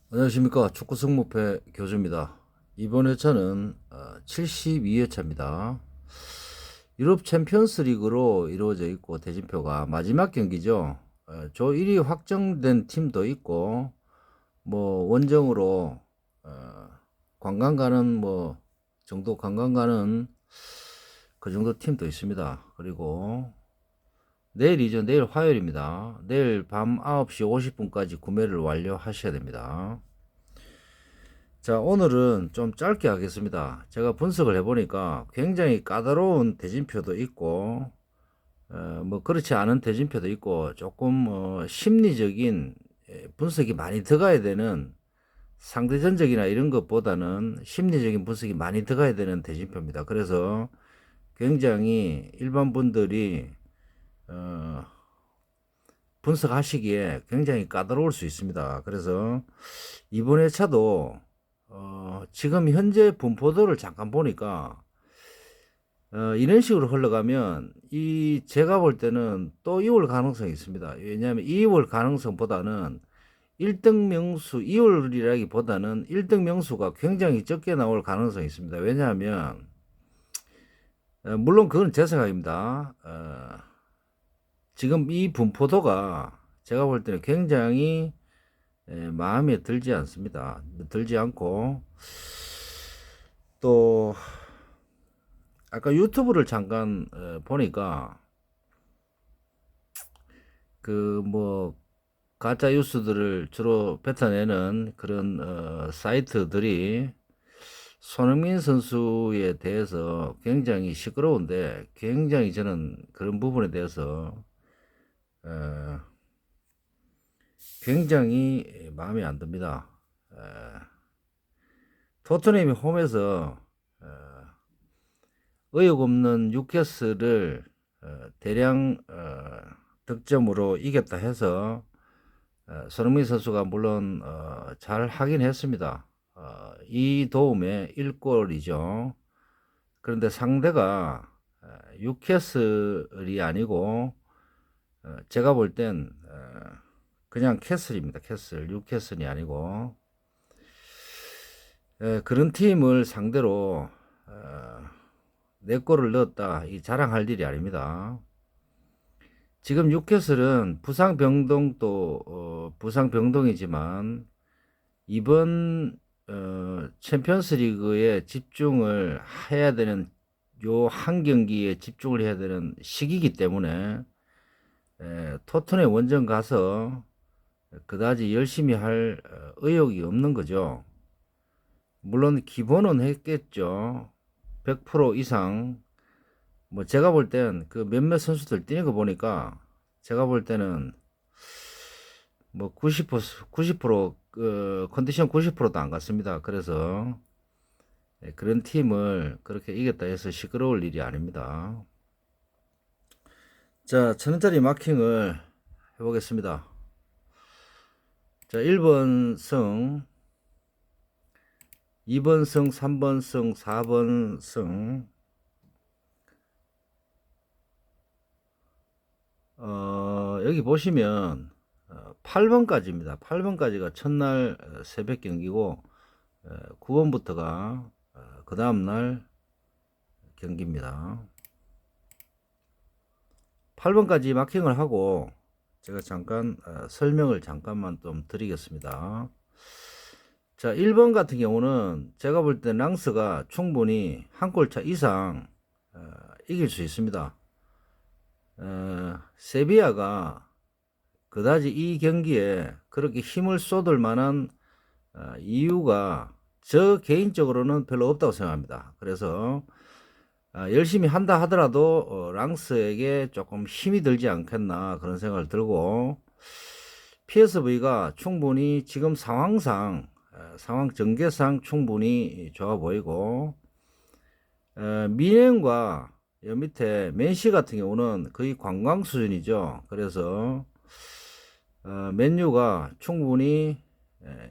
안녕하십니까. 축구 승무패 교주입니다. 이번 회차는 72회차입니다. 유럽 챔피언스 리그로 이루어져 있고 대진표가 마지막 경기죠. 조 1위 확정된 팀도 있고 뭐 원정으로 관광 가는 뭐 정도 관광 가는 그 정도 팀도 있습니다. 그리고 내일이죠. 내일 화요일입니다. 내일 밤 9시 50분까지 구매를 완료하셔야 됩니다. 자, 오늘은 좀 짧게 하겠습니다. 제가 분석을 해보니까 굉장히 까다로운 대진표도 있고, 뭐, 그렇지 않은 대진표도 있고, 조금, 심리적인 분석이 많이 들어가야 되는 상대전적이나 이런 것보다는 심리적인 분석이 많이 들어가야 되는 대진표입니다. 그래서 굉장히 일반 분들이, 어, 분석하시기에 굉장히 까다로울 수 있습니다. 그래서 이번 회차도 지금 현재 분포도를 잠깐 보니까 이런 식으로 흘러가면 제가 볼 때는 또 2월 가능성이 있습니다. 왜냐하면 2월 가능성보다는 1등 명수 2월이라기보다는 1등 명수가 굉장히 적게 나올 가능성이 있습니다. 왜냐하면 물론 그건 제 생각입니다. 지금 이 분포도가 제가 볼 때는 굉장히 마음에 들지 않습니다. 들지 않고 또 아까 유튜브를 잠깐 보니까 그 뭐 가짜 뉴스들을 주로 뱉어내는 그런 사이트들이 손흥민 선수에 대해서 굉장히 시끄러운데 굉장히 저는 그런 부분에 대해서 어, 굉장히 마음에 안 듭니다. 토트넘이 홈에서 의욕 없는 뉴캐슬을 대량 득점으로 이겼다 해서 손흥민 선수가 물론 잘 하긴 했습니다. 이 도움에 1골이죠. 그런데 상대가 뉴캐슬이 아니고 제가 볼 땐 그냥 캐슬입니다. 캐슬, 뉴캐슬이 아니고 그런 팀을 상대로 4골을 넣었다. 이 자랑할 일이 아닙니다. 지금 뉴캐슬은 부상 병동도 부상 병동이지만 이번 챔피언스리그에 집중을 해야 되는 요 한 경기에 집중을 해야 되는 시기이기 때문에 토트넘 원정 가서 그다지 열심히 할 의욕이 없는 거죠. 물론 기본은 했겠죠. 100% 이상. 뭐 제가 볼 땐 그 몇몇 선수들 뛰는 거 보니까 제가 볼 때는 뭐 90% 컨디션 90%도 안 갔습니다. 그래서 그런 팀을 그렇게 이겼다 해서 시끄러울 일이 아닙니다. 자, 1000원짜리 마킹을 해보겠습니다. 자, 1번 승, 2번 승, 3번 승, 4번 승, 여기 보시면 8번까지입니다. 8번까지가 첫날 새벽 경기고 9번부터가 그 다음날 경기입니다. 8번까지 마킹을 하고 제가 잠깐 설명을 잠깐만 좀 드리겠습니다. 자, 1번 같은 경우는 제가 볼 때 랑스가 충분히 한 골차 이상 이길 수 있습니다. 세비야가 그다지 이 경기에 그렇게 힘을 쏟을 만한 이유가 저 개인적으로는 별로 없다고 생각합니다. 그래서 열심히 한다 하더라도 랑스에게 조금 힘이 들지 않겠나 그런 생각을 들고 PSV가 충분히 지금 상황상 상황 전개상 충분히 좋아 보이고 미넨과 여 밑에 맨시 같은 경우는 거의 관광 수준이죠. 그래서 맨유가 충분히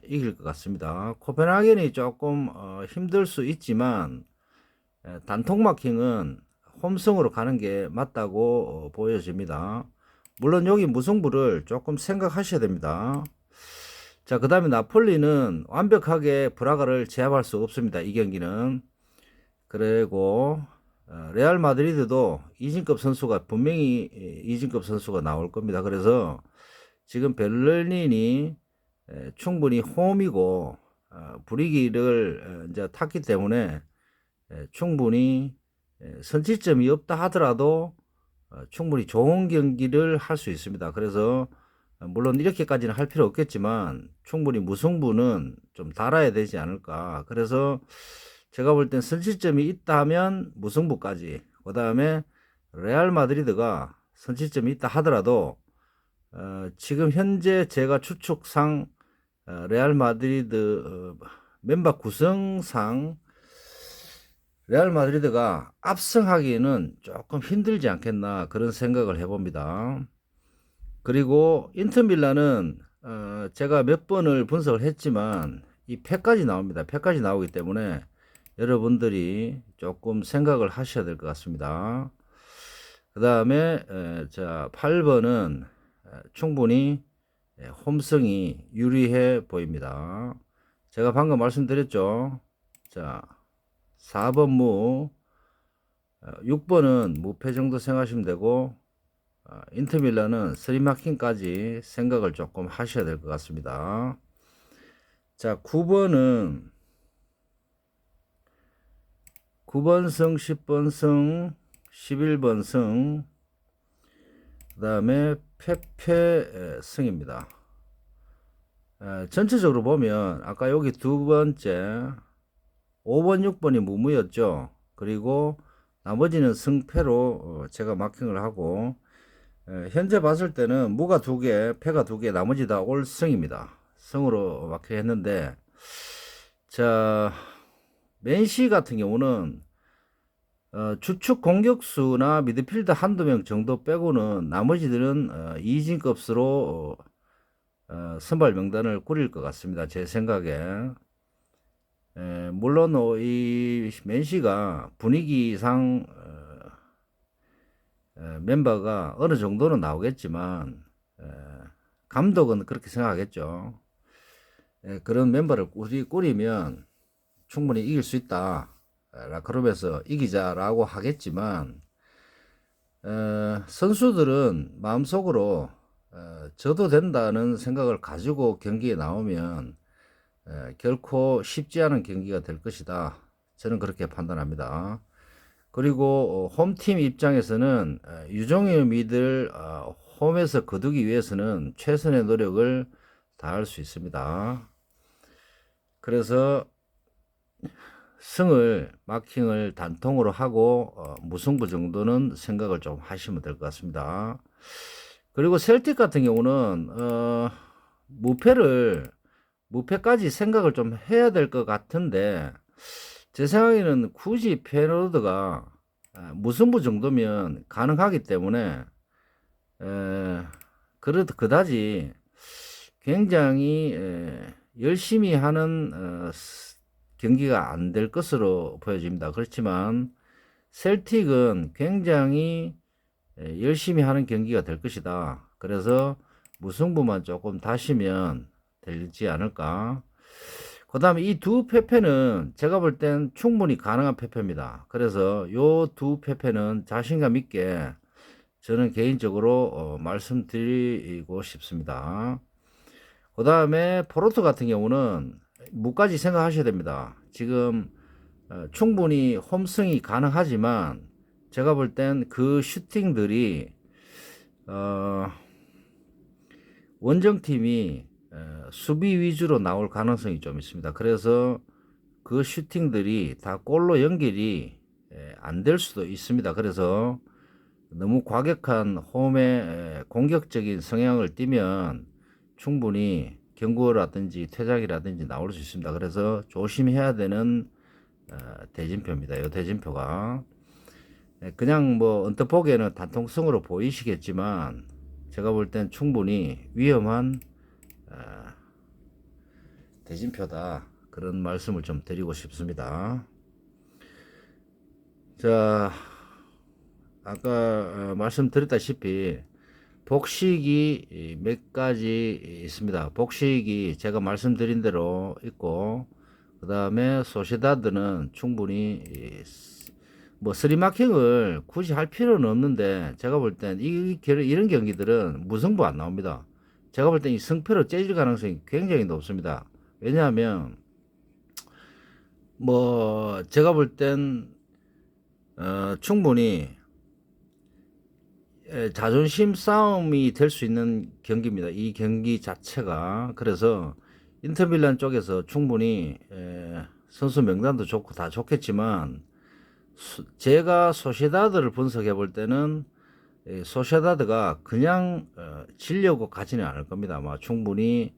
이길 것 같습니다. 코펜하겐이 조금 힘들 수 있지만 단통 마킹은 홈승으로 가는 게 맞다고 보여집니다. 물론 여기 무승부를 조금 생각하셔야 됩니다. 자, 그 다음에 나폴리는 완벽하게 브라가를 제압할 수 없습니다. 이 경기는. 그리고 레알 마드리드도 이진급 선수가 분명히 이진급 선수가 나올 겁니다. 그래서 지금 베를린이 충분히 홈이고 분위기를 이제 탔기 때문에 충분히 선취점이 없다 하더라도 충분히 좋은 경기를 할 수 있습니다. 그래서 물론 이렇게까지는 할 필요 없겠지만 충분히 무승부는 좀 달아야 되지 않을까. 그래서 제가 볼 땐 선취점이 있다 하면 무승부까지, 그 다음에 레알 마드리드가 선취점이 있다 하더라도 지금 현재 제가 추측상 레알 마드리드 멤버 구성상 레알 마드리드가 압승하기에는 조금 힘들지 않겠나 그런 생각을 해봅니다. 그리고 인터밀란은 제가 몇 번을 분석을 했지만 이 패까지 나옵니다. 패까지 나오기 때문에 여러분들이 조금 생각을 하셔야 될 것 같습니다. 그 다음에 자 8번은 충분히 홈승이 유리해 보입니다. 제가 방금 말씀드렸죠. 자 4번 무, 6번은 무패 정도 생각하시면 되고 인터밀란은 스리마킹까지 생각을 조금 하셔야 될 것 같습니다. 자 9번은 9번 승, 10번 승, 11번 승, 그 다음에 페페 승입니다. 전체적으로 보면 아까 여기 두 번째 5번, 6번이 무무였죠. 그리고 나머지는 승패로 제가 마킹을 하고 현재 봤을 때는 무가 2개, 패가 2개, 나머지 다 올 승입니다. 승으로 마킹했는데 자 맨시 같은 경우는 주축 공격수나 미드필더 한두 명 정도 빼고는 나머지들은 이진급수로 선발 명단을 꾸릴 것 같습니다. 제 생각에. 물론 이 맨시가 분위기상 멤버가 어느 정도는 나오겠지만 감독은 그렇게 생각하겠죠. 그런 멤버를 꾸리면 충분히 이길 수 있다. 그러면서 이기자라고 하겠지만 선수들은 마음속으로 져도 된다는 생각을 가지고 경기에 나오면 결코 쉽지 않은 경기가 될 것이다. 저는 그렇게 판단합니다. 그리고 홈팀 입장에서는 유종의 미들 홈에서 거두기 위해서는 최선의 노력을 다할 수 있습니다. 그래서 승을 마킹을 단통으로 하고 무승부 정도는 생각을 좀 하시면 될 것 같습니다. 그리고 셀틱 같은 경우는 무패까지 생각을 좀 해야 될 것 같은데 제 생각에는 굳이 페노드가 무승부 정도면 가능하기 때문에 그다지 굉장히 열심히 하는 경기가 안 될 것으로 보여집니다. 그렇지만 셀틱은 굉장히 열심히 하는 경기가 될 것이다. 그래서 무승부만 조금 다시면 되지 않을까. 그 다음에 이 두 패패는 제가 볼 땐 충분히 가능한 패패입니다. 그래서 요 두 패패는 자신감 있게 저는 개인적으로 말씀드리고 싶습니다. 그 다음에 포르투 같은 경우는 무까지 생각하셔야 됩니다. 지금 충분히 홈승이 가능하지만 제가 볼 땐 그 슈팅들이 원정팀이 수비 위주로 나올 가능성이 좀 있습니다. 그래서 그 슈팅들이 다 골로 연결이 안 될 수도 있습니다. 그래서 너무 과격한 홈의 공격적인 성향을 띠면 충분히 경고라든지 퇴장이라든지 나올 수 있습니다. 그래서 조심해야 되는 대진표입니다. 이 대진표가 그냥 뭐 언뜻 보기에는 단통성으로 보이시겠지만 제가 볼 땐 충분히 위험한 대진표다. 그런 말씀을 좀 드리고 싶습니다. 자, 아까 말씀드렸다시피 복식이 몇 가지 있습니다. 복식이 제가 말씀드린 대로 있고, 그 다음에 소시다드는 충분히 뭐 쓰리마킹을 굳이 할 필요는 없는데, 제가 볼 땐 이런 경기들은 무승부 안 나옵니다. 제가 볼 땐 이 승패로 째질 가능성이 굉장히 높습니다. 왜냐하면 뭐 제가 볼 땐 충분히 자존심 싸움이 될 수 있는 경기입니다. 이 경기 자체가. 그래서 인터밀란 쪽에서 충분히 선수 명단도 좋고 다 좋겠지만, 제가 소시다드를 분석해 볼 때는 소시다드가 그냥 지려고 가지는 않을 겁니다. 아마 충분히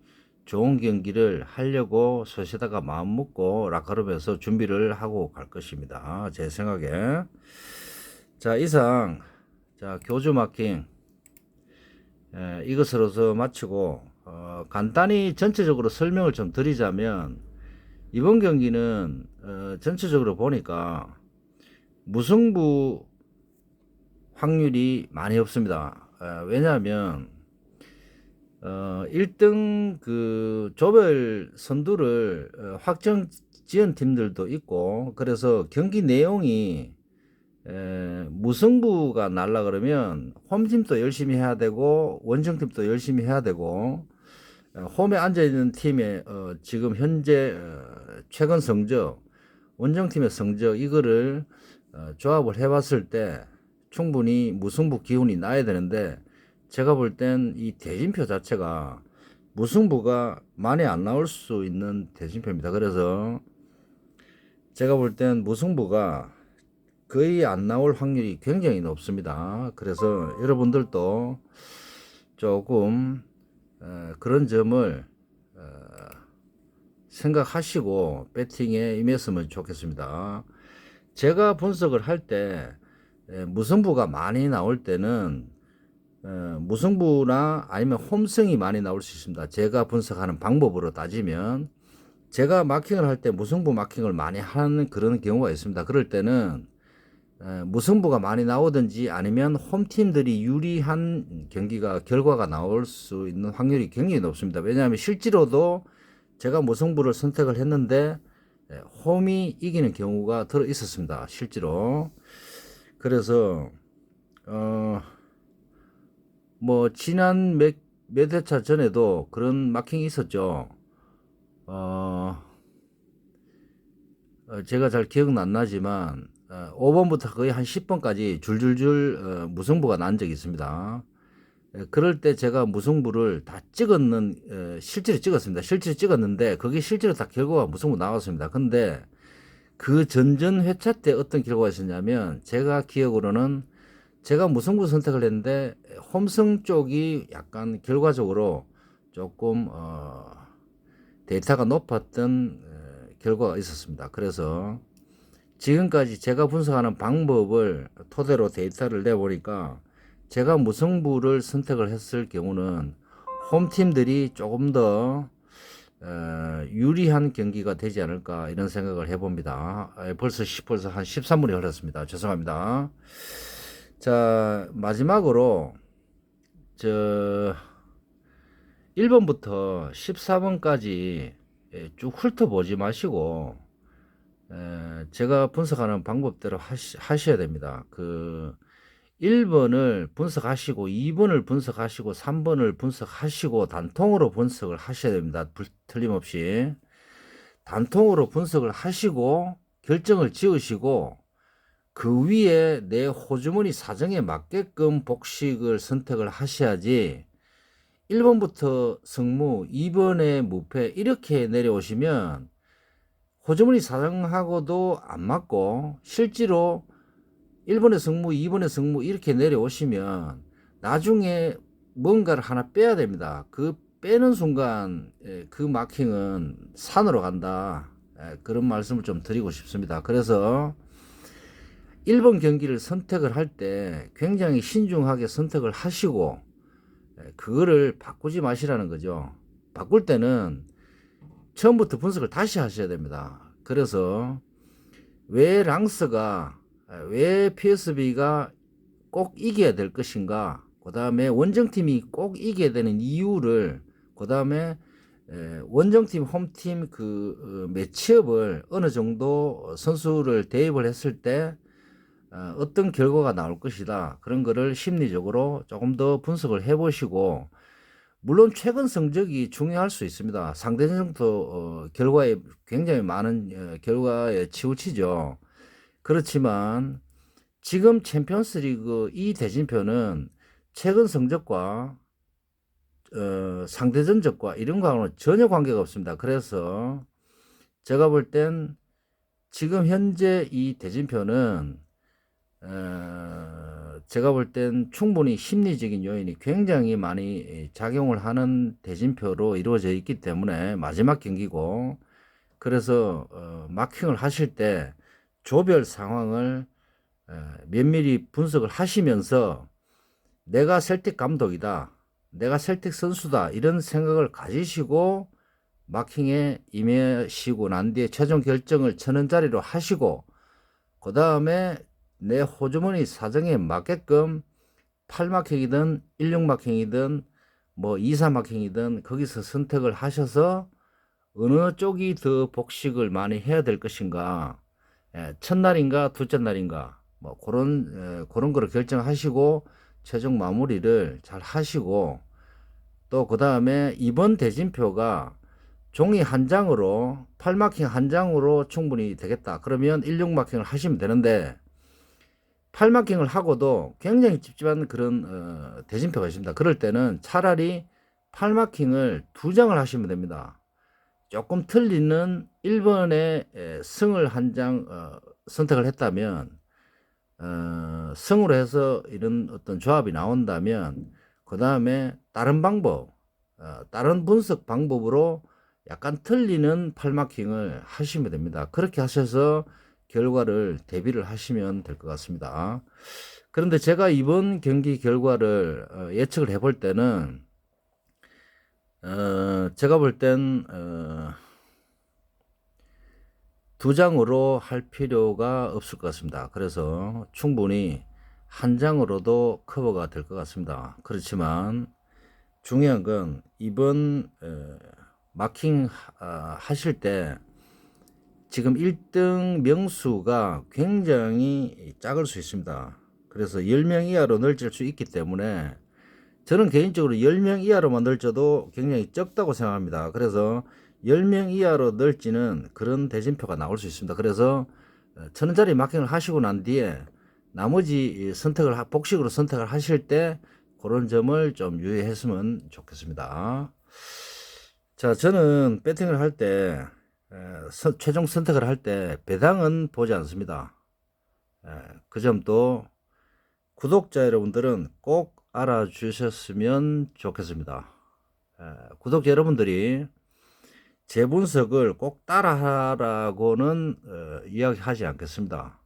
좋은 경기를 하려고 소시다가 마음 먹고 라카룸에서 준비를 하고 갈 것입니다. 제 생각에. 자, 이상 교주 마킹 이것으로서 마치고, 간단히 전체적으로 설명을 좀 드리자면, 이번 경기는 전체적으로 보니까 무승부 확률이 많이 없습니다. 왜냐하면 1등 그 조별 선두를 확정 지은 팀들도 있고, 그래서 경기 내용이 무승부가 날라 그러면 홈팀도 열심히 해야 되고 원정팀도 열심히 해야 되고, 홈에 앉아있는 팀의 지금 현재 최근 성적, 원정팀의 성적, 이거를 조합을 해봤을 때 충분히 무승부 기운이 나야 되는데, 제가 볼 땐 이 대진표 자체가 무승부가 많이 안 나올 수 있는 대진표입니다. 그래서 제가 볼 땐 무승부가 거의 안 나올 확률이 굉장히 높습니다. 그래서 여러분들도 조금 그런 점을 생각하시고 배팅에 임했으면 좋겠습니다. 제가 분석을 할 때 무승부가 많이 나올 때는 무승부나 아니면 홈승이 많이 나올 수 있습니다. 제가 분석하는 방법으로 따지면, 제가 마킹을 할 때 무승부 마킹을 많이 하는 그런 경우가 있습니다. 그럴 때는 무승부가 많이 나오든지 아니면 홈팀들이 유리한 결과가 나올 수 있는 확률이 굉장히 높습니다. 왜냐하면 실제로도 제가 무승부를 선택을 했는데 홈이 이기는 경우가 들어 있었습니다. 실제로. 그래서 뭐 지난 몇 회차 전에도 그런 마킹이 있었죠. 제가 잘 기억은 안 나지만 5번부터 거의 한 10번까지 줄줄줄 무승부가 난 적이 있습니다. 그럴 때 제가 무승부를 다 실제로 찍었습니다. 실제로 찍었는데 그게 실제로 다 결과가 무승부 나왔습니다. 근데 그 전전 회차 때 어떤 결과가 있었냐면, 제가 기억으로는 제가 무승부 선택을 했는데 홈승 쪽이 약간 결과적으로 조금 데이터가 높았던 결과가 있었습니다. 그래서 지금까지 제가 분석하는 방법을 토대로 데이터를 내보니까, 제가 무승부를 선택을 했을 경우는 홈팀들이 조금 더 유리한 경기가 되지 않을까, 이런 생각을 해봅니다. 벌써 한 13분이 흘렀습니다. 죄송합니다. 자, 마지막으로 1번부터 14번까지 쭉 훑어보지 마시고 제가 분석하는 방법대로 하셔야 됩니다. 1번을 분석하시고 2번을 분석하시고 3번을 분석하시고 단통으로 분석을 하셔야 됩니다. 틀림없이 단통으로 분석을 하시고 결정을 지으시고, 그 위에 내 호주머니 사정에 맞게끔 복식을 선택을 하셔야지, 1번부터 승무, 2번에 무패 이렇게 내려오시면 호주머니 사정하고도 안 맞고, 실제로 1번에 승무, 2번에 승무 이렇게 내려오시면 나중에 뭔가를 하나 빼야 됩니다. 그 빼는 순간 그 마킹은 산으로 간다. 그런 말씀을 좀 드리고 싶습니다. 그래서 1번 경기를 선택을 할 때 굉장히 신중하게 선택을 하시고 그거를 바꾸지 마시라는 거죠. 바꿀 때는 처음부터 분석을 다시 하셔야 됩니다. 그래서 왜 PSB가 꼭 이겨야 될 것인가, 그 다음에 원정팀이 꼭 이겨야 되는 이유를, 그 다음에 원정팀, 홈팀 매치업을 어느 정도 선수를 대입을 했을 때 어떤 결과가 나올 것이다. 그런 거를 심리적으로 조금 더 분석을 해보시고, 물론 최근 성적이 중요할 수 있습니다. 상대전도 결과에 굉장히 많은 결과에 치우치죠. 그렇지만 지금 챔피언스리그 이 대진표는 최근 성적과 상대 전적과 이런 거하고는 전혀 관계가 없습니다. 그래서 제가 볼 땐 지금 현재 이 대진표는 제가 볼 땐 충분히 심리적인 요인이 굉장히 많이 작용을 하는 대진표로 이루어져 있기 때문에 마지막 경기고, 그래서 마킹을 하실 때 조별 상황을 면밀히 분석을 하시면서 내가 셀틱 감독이다, 내가 셀틱 선수다, 이런 생각을 가지시고 마킹에 임하시고 난 뒤에 최종 결정을 천원짜리로 하시고, 그 다음에 내 호주머니 사정에 맞게끔 8마킹이든 16마킹이든 뭐 24마킹이든 거기서 선택을 하셔서 어느 쪽이 더 복식을 많이 해야 될 것인가, 첫날인가 둘째 날인가, 뭐 그런 거를 결정하시고 최종 마무리를 잘 하시고, 또 그 다음에 이번 대진표가 종이 한 장으로 8마킹 한 장으로 충분히 되겠다. 그러면 16마킹을 하시면 되는데, 8마킹을 하고도 굉장히 찝찝한 그런 대진표가 있습니다. 그럴 때는 차라리 8마킹을 두 장을 하시면 됩니다. 조금 틀리는 1번의 승을 한 장 선택을 했다면, 승으로 해서 이런 어떤 조합이 나온다면, 그 다음에 다른 방법, 다른 분석 방법으로 약간 틀리는 8마킹을 하시면 됩니다. 그렇게 하셔서 결과를 대비를 하시면 될 것 같습니다. 그런데 제가 이번 경기 결과를 예측을 해볼 때는 제가 볼 땐 두 장으로 할 필요가 없을 것 같습니다. 그래서 충분히 한 장으로도 커버가 될 것 같습니다. 그렇지만 중요한 건 이번 마킹 하실 때 지금 1등 명수가 굉장히 작을 수 있습니다. 그래서 10명 이하로 넓힐 수 있기 때문에 저는 개인적으로 10명 이하로만 넓혀도 굉장히 적다고 생각합니다. 그래서 10명 이하로 넓지는 그런 대진표가 나올 수 있습니다. 그래서 1000원짜리 마킹을 하시고 난 뒤에 나머지 복식으로 선택을 하실 때 그런 점을 좀 유의했으면 좋겠습니다. 자, 저는 배팅을 할 때 최종 선택을 할 때 배당은 보지 않습니다. 그 점도 구독자 여러분들은 꼭 알아주셨으면 좋겠습니다. 구독자 여러분들이 제 분석을 꼭 따라하라고는 이야기하지 않겠습니다.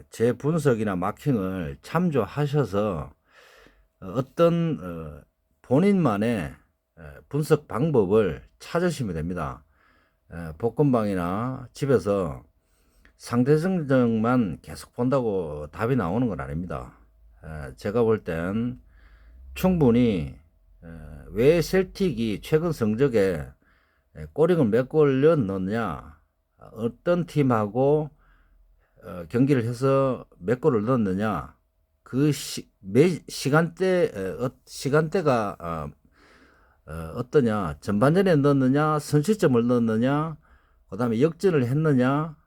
제 분석이나 마킹을 참조하셔서 어떤 본인만의 분석 방법을 찾으시면 됩니다. 복권방이나 집에서 상대 성적만 계속 본다고 답이 나오는 건 아닙니다. 제가 볼 땐 충분히 왜 셀틱이 최근 성적에 골ing을 몇 골을 넣느냐, 어떤 팀하고 경기를 해서 몇 골을 넣느냐, 시간대가 어떠냐, 전반전에 넣느냐, 선취점을 넣느냐, 그 다음에 역전을 했느냐,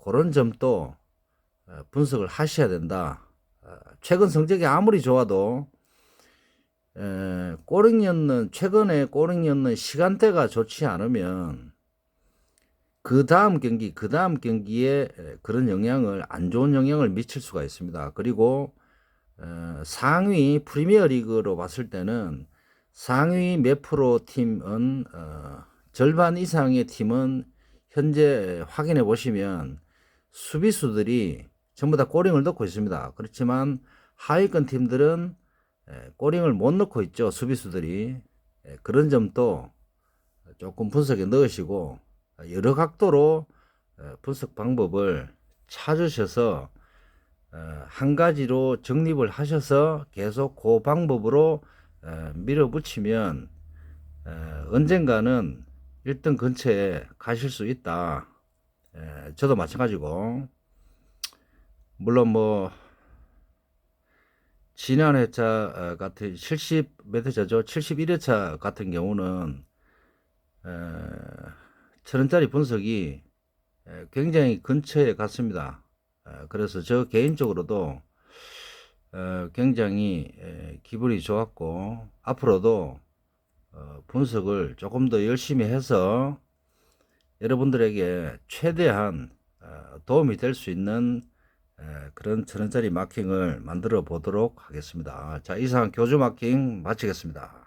그런 점도 분석을 하셔야 된다. 최근 성적이 아무리 좋아도 최근에 골잉 넣는 시간대가 좋지 않으면 그 다음 경기에 그런 안 좋은 영향을 미칠 수가 있습니다. 그리고 상위 프리미어 리그로 봤을 때는 상위 몇 프로 팀은 절반 이상의 팀은 현재 확인해 보시면 수비수들이 전부 다 골ing을 넣고 있습니다. 그렇지만 하위권 팀들은 골ing을 못 넣고 있죠. 수비수들이. 그런 점도 조금 분석에 넣으시고 여러 각도로 분석 방법을 찾으셔서 한 가지로 정립을 하셔서 계속 그 방법으로 밀어붙이면 언젠가는 1등 근처에 가실 수 있다. 저도 마찬가지고, 물론 뭐 지난 회차 같은 70 몇 회차죠? 71회차 같은 경우는 1,000원짜리 분석이 굉장히 근처에 갔습니다. 그래서 저 개인적으로도 굉장히 기분이 좋았고, 앞으로도 분석을 조금 더 열심히 해서 여러분들에게 최대한 도움이 될 수 있는 그런 1,000원짜리 마킹을 만들어 보도록 하겠습니다. 자, 이상 교주 마킹 마치겠습니다.